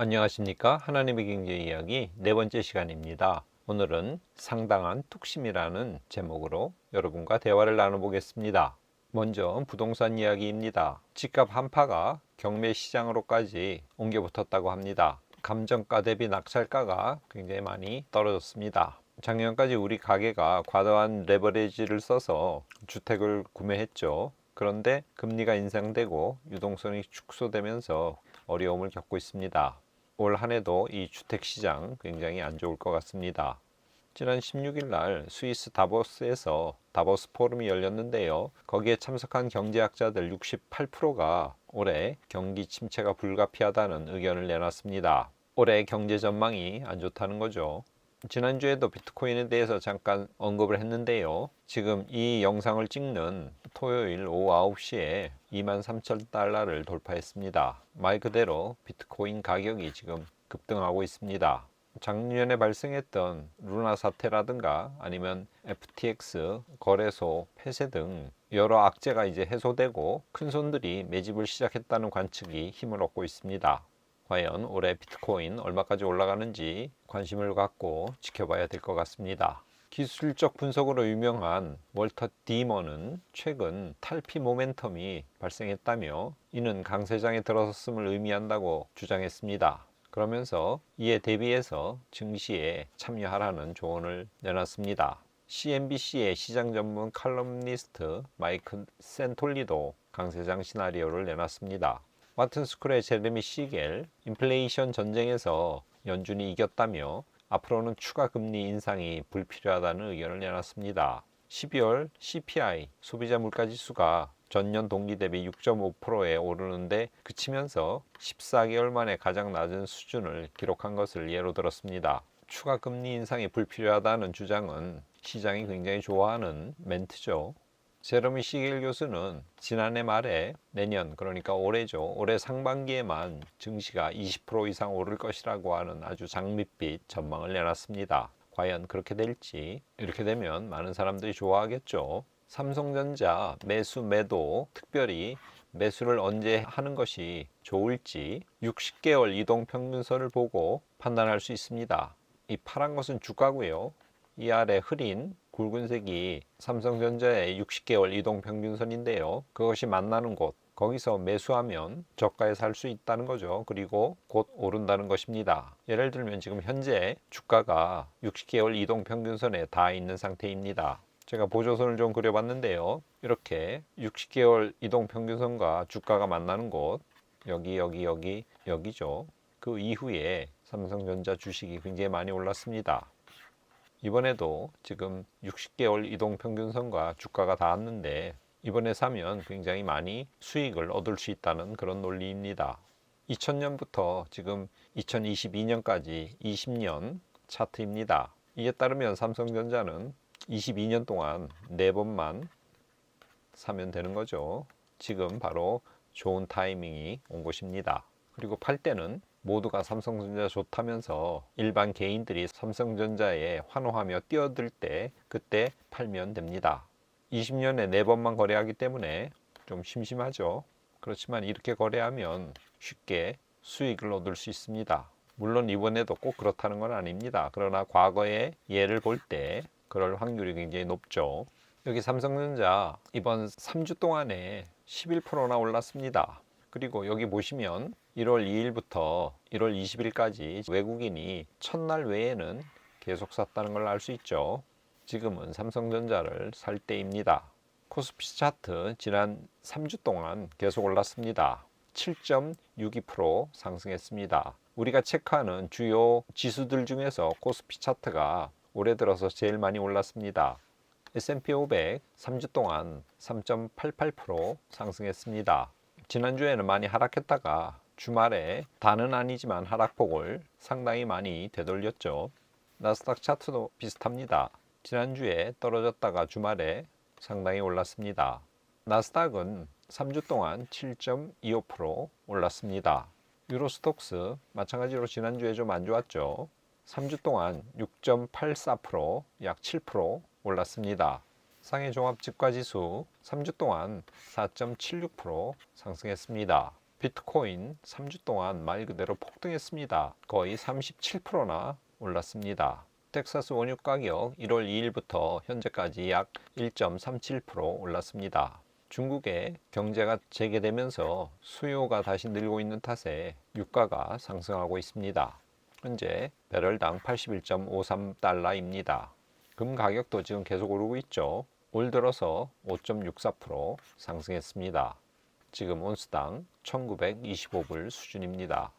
안녕하십니까. 하나님의 경제 이야기 네 번째 시간입니다. 오늘은 상당한 뚝심이라는 제목으로 여러분과 대화를 나눠보겠습니다. 먼저 부동산 이야기입니다. 집값 한파가 경매 시장으로까지 옮겨 붙었다고 합니다. 감정가 대비 낙찰가가 굉장히 많이 떨어졌습니다. 작년까지 우리 가게가 과도한 레버리지를 써서 주택을 구매했죠. 그런데 금리가 인상되고 유동성이 축소되면서 어려움을 겪고 있습니다. 올 한해도 이 주택시장 굉장히 안 좋을 것 같습니다. 지난 16일 날 스위스 다보스에서 다보스 포럼이 열렸는데요. 거기에 참석한 경제학자들 68%가 올해 경기 침체가 불가피하다는 의견을 내놨습니다. 올해 경제 전망이 안 좋다는 거죠. 지난주에도 비트코인에 대해서 잠깐 언급을 했는데요. 지금 이 영상을 찍는 토요일 오후 9시에 23,000달러를 돌파했습니다. 말 그대로 비트코인 가격이 지금 급등하고 있습니다. 작년에 발생했던 루나 사태라든가 아니면 FTX 거래소 폐쇄 등 여러 악재가 이제 해소되고 큰손들이 매집을 시작했다는 관측이 힘을 얻고 있습니다. 과연 올해 비트코인 얼마까지 올라가는지 관심을 갖고 지켜봐야 될 것 같습니다. 기술적 분석으로 유명한 월터 디머는 최근 탈피 모멘텀이 발생했다며 이는 강세장에 들어섰음을 의미한다고 주장했습니다. 그러면서 이에 대비해서 증시에 참여하라는 조언을 내놨습니다. CNBC의 시장 전문 칼럼니스트 마이크 센톨리도 강세장 시나리오를 내놨습니다. 와튼스쿨의 제레미 시겔, 인플레이션 전쟁에서 연준이 이겼다며 앞으로는 추가 금리 인상이 불필요하다는 의견을 내놨습니다. 12월 CPI, 소비자 물가지수가 전년 동기 대비 6.5%에 오르는데 그치면서 14개월 만에 가장 낮은 수준을 기록한 것을 예로 들었습니다. 추가 금리 인상이 불필요하다는 주장은 시장이 굉장히 좋아하는 멘트죠. 제러미 시겔 교수는 지난해 말에 내년, 그러니까 올해죠. 올해 상반기에만 증시가 20% 이상 오를 것이라고 하는 아주 장밋빛 전망을 내놨습니다. 과연 그렇게 될지, 이렇게 되면 많은 사람들이 좋아하겠죠. 삼성전자 매수 매도, 특별히 매수를 언제 하는 것이 좋을지 60개월 이동평균선을 보고 판단할 수 있습니다. 이 파란 것은 주가고요. 이 아래 흐린 굵은색이 삼성전자의 60개월 이동평균선인데요. 그것이 만나는 곳, 거기서 매수하면 저가에 살 수 있다는 거죠. 그리고 곧 오른다는 것입니다. 예를 들면 지금 현재 주가가 60개월 이동평균선에 닿아 있는 상태입니다. 제가 보조선을 좀 그려봤는데요. 이렇게 60개월 이동평균선과 주가가 만나는 곳, 여기죠. 그 이후에 삼성전자 주식이 굉장히 많이 올랐습니다. 이번에도 지금 60개월 이동평균선과 주가가 닿았는데 이번에 사면 굉장히 많이 수익을 얻을 수 있다는 그런 논리입니다. 2000년부터 지금 2022년까지 20년 차트입니다. 이에 따르면 삼성전자는 22년 동안 4번만 사면 되는 거죠. 지금 바로 좋은 타이밍이 온 것입니다. 그리고 팔 때는 모두가 삼성전자 좋다면서 일반 개인들이 삼성전자에 환호하며 뛰어들 때 그때 팔면 됩니다. 20년에 4번만 거래하기 때문에 좀 심심하죠. 그렇지만 이렇게 거래하면 쉽게 수익을 얻을 수 있습니다. 물론 이번에도 꼭 그렇다는 건 아닙니다. 그러나 과거의 예를 볼 때 그럴 확률이 굉장히 높죠. 여기 삼성전자 이번 3주 동안에 11%나 올랐습니다. 그리고 여기 보시면 1월 2일부터 1월 20일까지 외국인이 첫날 외에는 계속 샀다는 걸 알 수 있죠. 지금은 삼성전자를 살 때입니다. 코스피 차트 지난 3주 동안 계속 올랐습니다. 7.62% 상승했습니다. 우리가 체크하는 주요 지수들 중에서 코스피 차트가 올해 들어서 제일 많이 올랐습니다. S&P 500 3주 동안 3.88% 상승했습니다. 지난주에는 많이 하락했다가 주말에 다는 아니지만 하락폭을 상당히 많이 되돌렸죠. 나스닥 차트도 비슷합니다. 지난주에 떨어졌다가 주말에 상당히 올랐습니다. 나스닥은 3주 동안 7.25% 올랐습니다. 유로스톡스 마찬가지로 지난주에 좀 안 좋았죠. 3주 동안 6.84%, 약 7% 올랐습니다. 상해 종합 집가지수 3주 동안 4.76% 상승했습니다. 비트코인 3주 동안 말 그대로 폭등했습니다. 거의 37%나 올랐습니다. 텍사스 원유 가격 1월 2일부터 현재까지 약 1.37% 올랐습니다. 중국의 경제가 재개되면서 수요가 다시 늘고 있는 탓에 유가가 상승하고 있습니다. 현재 배럴당 81.53달러입니다. 금 가격도 지금 계속 오르고 있죠. 올 들어서 5.64% 상승했습니다. 지금 온스당 1925불 수준입니다.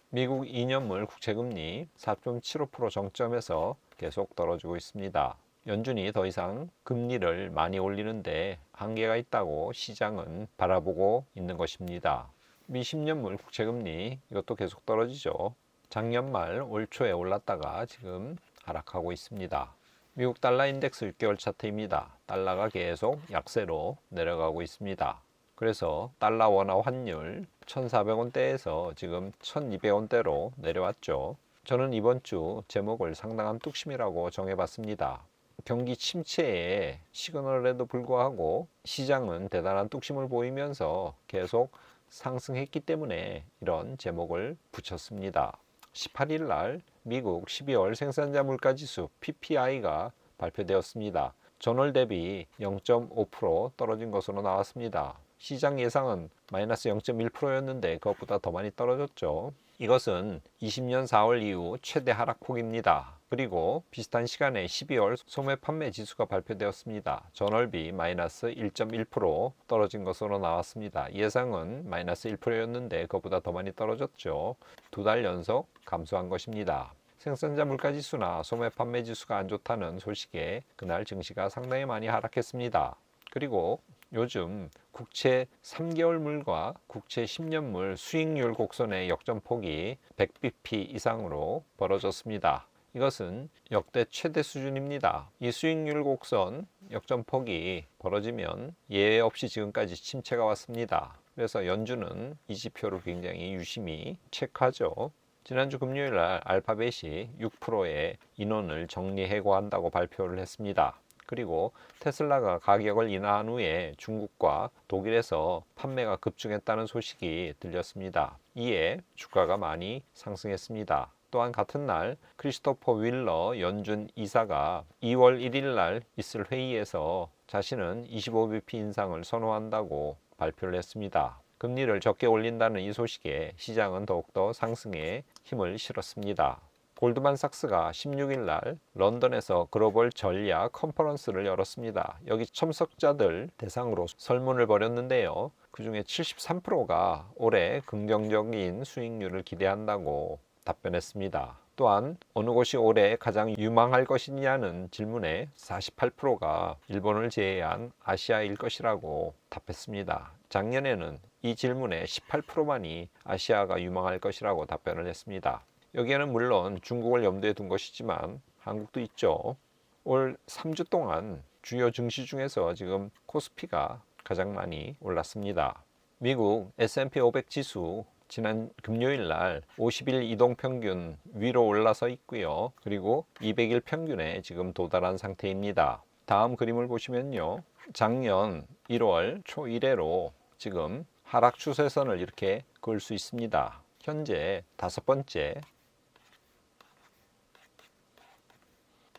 미국 2년물 국채금리 4.75% 정점에서 계속 떨어지고 있습니다. 연준이 더 이상 금리를 많이 올리는데 한계가 있다고 시장은 바라보고 있는 것입니다. 미 10년물 국채금리 이것도 계속 떨어지죠. 작년 말 올 초에 올랐다가 지금 하락하고 있습니다. 미국 달러 인덱스 6개월 차트입니다. 달러가 계속 약세로 내려가고 있습니다. 그래서 달러 원화 환율 1,400원대에서 지금 1,200원대로 내려왔죠. 저는 이번 주 제목을 상당한 뚝심이라고 정해봤습니다. 경기 침체의 시그널에도 불구하고 시장은 대단한 뚝심을 보이면서 계속 상승했기 때문에 이런 제목을 붙였습니다. 18일 날 미국 12월 생산자 물가지수 PPI가 발표되었습니다. 전월 대비 0.5% 떨어진 것으로 나왔습니다. 시장 예상은 마이너스 0.1%였는데 그것보다 더 많이 떨어졌죠. 이것은 20년 4월 이후 최대 하락폭입니다. 그리고 비슷한 시간에 12월 소매 판매 지수가 발표되었습니다. 전월비 마이너스 1.1% 떨어진 것으로 나왔습니다. 예상은 마이너스 1%였는데 그것보다 더 많이 떨어졌죠. 2달 연속 감소한 것입니다. 생산자 물가지수나 소매 판매 지수가 안 좋다는 소식에 그날 증시가 상당히 많이 하락했습니다. 그리고 요즘 국채 3개월물과 국채 10년물 수익률 곡선의 역전폭이 100bp 이상으로 벌어졌습니다. 이것은 역대 최대 수준입니다. 이 수익률 곡선 역전폭이 벌어지면 예외 없이 지금까지 침체가 왔습니다. 그래서 연준은 이 지표를 굉장히 유심히 체크하죠. 지난주 금요일 날 알파벳이 6%의 인원을 정리 해고한다고 발표를 했습니다. 그리고 테슬라가 가격을 인하한 후에 중국과 독일에서 판매가 급증했다는 소식이 들렸습니다. 이에 주가가 많이 상승했습니다. 또한 같은 날 크리스토퍼 윌러 연준 이사가 2월 1일 날 있을 회의에서 자신은 25bp 인상을 선호한다고 발표를 했습니다. 금리를 적게 올린다는 이 소식에 시장은 더욱더 상승에 힘을 실었습니다. 골드만삭스가 16일 날 런던에서 글로벌 전략 컨퍼런스를 열었습니다. 여기 참석자들 대상으로 설문을 벌였는데요. 그 중에 73%가 올해 긍정적인 수익률을 기대한다고 답변했습니다. 또한 어느 곳이 올해 가장 유망할 것이냐는 질문에 48%가 일본을 제외한 아시아일 것이라고 답했습니다. 작년에는 이 질문에 18%만이 아시아가 유망할 것이라고 답변을 했습니다. 여기에는 물론 중국을 염두에 둔 것이지만 한국도 있죠. 올 3주 동안 주요 증시 중에서 지금 코스피가 가장 많이 올랐습니다. 미국 S&P 500 지수 지난 금요일 날 50일 이동평균 위로 올라서 있고요. 그리고 200일 평균에 지금 도달한 상태입니다. 다음 그림을 보시면요. 작년 1월 초 이래로 지금 하락 추세선을 이렇게 그을 수 있습니다. 현재 5번째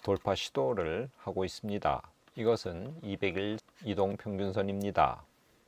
돌파 시도를 하고 있습니다. 이것은 200일 이동평균선입니다.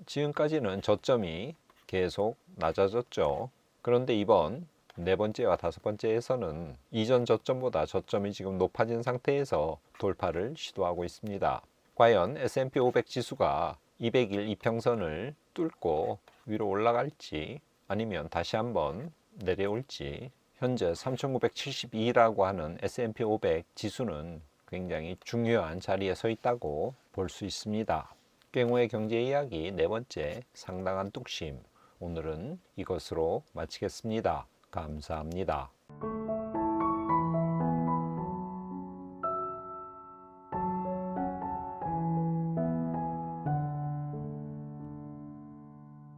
지금까지는 저점이 계속 낮아졌죠. 그런데 이번 네 번째와 다섯 번째에서는 이전 저점보다 저점이 지금 높아진 상태에서 돌파를 시도하고 있습니다. 과연 S&P 500 지수가 200일 이평선을 뚫고 위로 올라갈지 아니면 다시 한번 내려올지, 현재 3972라고 하는 S&P 500 지수는 굉장히 중요한 자리에 서 있다고 볼 수 있습니다. 깽호의 경제 이야기 네 번째 상당한 뚝심, 오늘은 이것으로 마치겠습니다. 감사합니다.